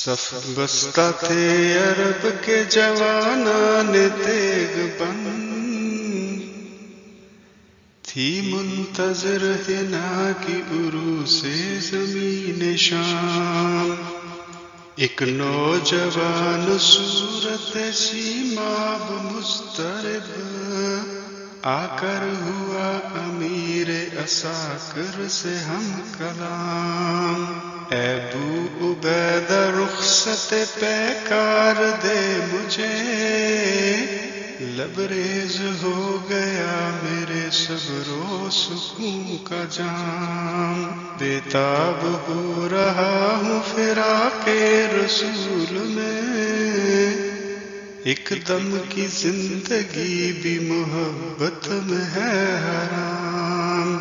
صف بستہ تھے عرب کے جوانان تیغ بند، تھی منتظر ہنا کی عروس زمین شام۔ ایک نوجوان صورت سیماب مضطرب آ کر ہوا امیر عساکر سے ہم کلام۔ اے ابو عبیدہ رخصت پیکار دے مجھے، لبریز ہو گیا میرے صبر و سکون کا جام۔ بےتاب ہو رہا ہوں فراق رسول میں، ایک دم کی زندگی بھی محبت میں ہے حرام۔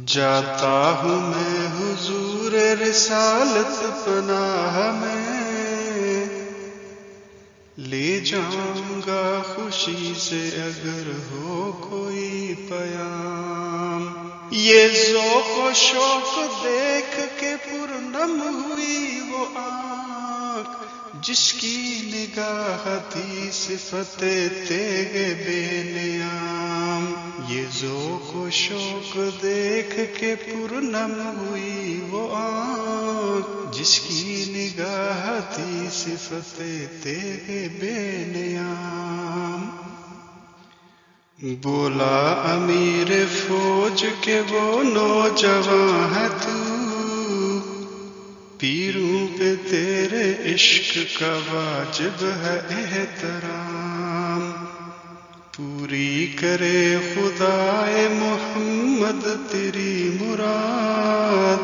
جاتا ہوں میں حضور رسالت پناہ میں، لے جاؤں گا خوشی سے اگر ہو کوئی پیام۔ یہ ذوق و شوق دیکھ کے پرنم ہوئی وہ آنکھ، جس کی نگاہ تھی صفت تیغ بے نیام۔ یہ ذوق و شوق دیکھ کے پرنم ہوئی وہ آنکھ، جس کی نگاہ تھی صفت تیغ بے نیام۔ بولا امیر فوج کے وہ نوجوان ہے تو، پیروں پہ تیرے عشق کا واجب ہے احترام۔ پوری کرے خدائے محمد تیری مراد،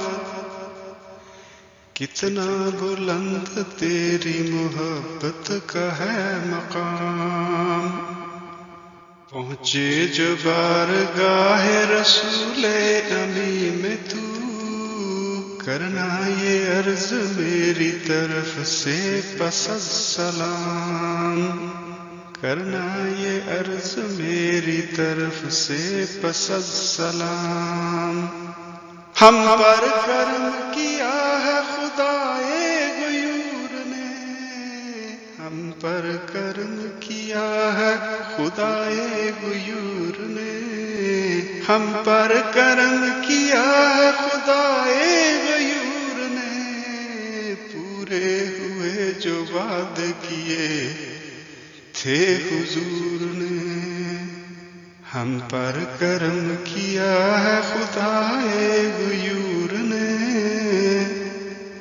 کتنا بلند تیری محبت کا ہے مقام۔ پہنچے جو بارگاہ رسول امی میں تو، کرنا یہ عرض میری طرف سے پس السلام۔ کرنا یہ عرض میری طرف سے پس السلام۔ ہم پر کرم کیا ہے خدائے غیور نے، ہم پر کرم کیا ہے خدائے غیور نے، ہم پر کرم کیا ہے خدائے غیور نے، پورے ہوئے جو وعدے کیے تھے حضور نے۔ ہم پر کرم کیا ہے خدائے غیور نے،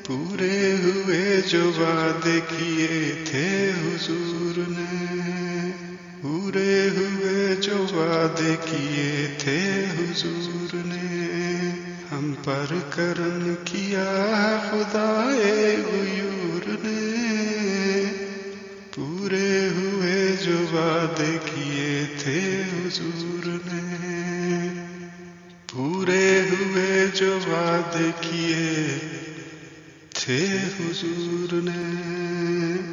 پورے ہوئے جو وعدے کیے تھے حضور نے، پورے ہوئے جو وعدے کیے تھے حضور نے۔ ہم پر کرم کیا ہے خدائے غیور نے، پورے ہوئے جو وعدے کیے تھے حضور نے، پورے ہوئے جو وعدے کیے تھے حضور نے۔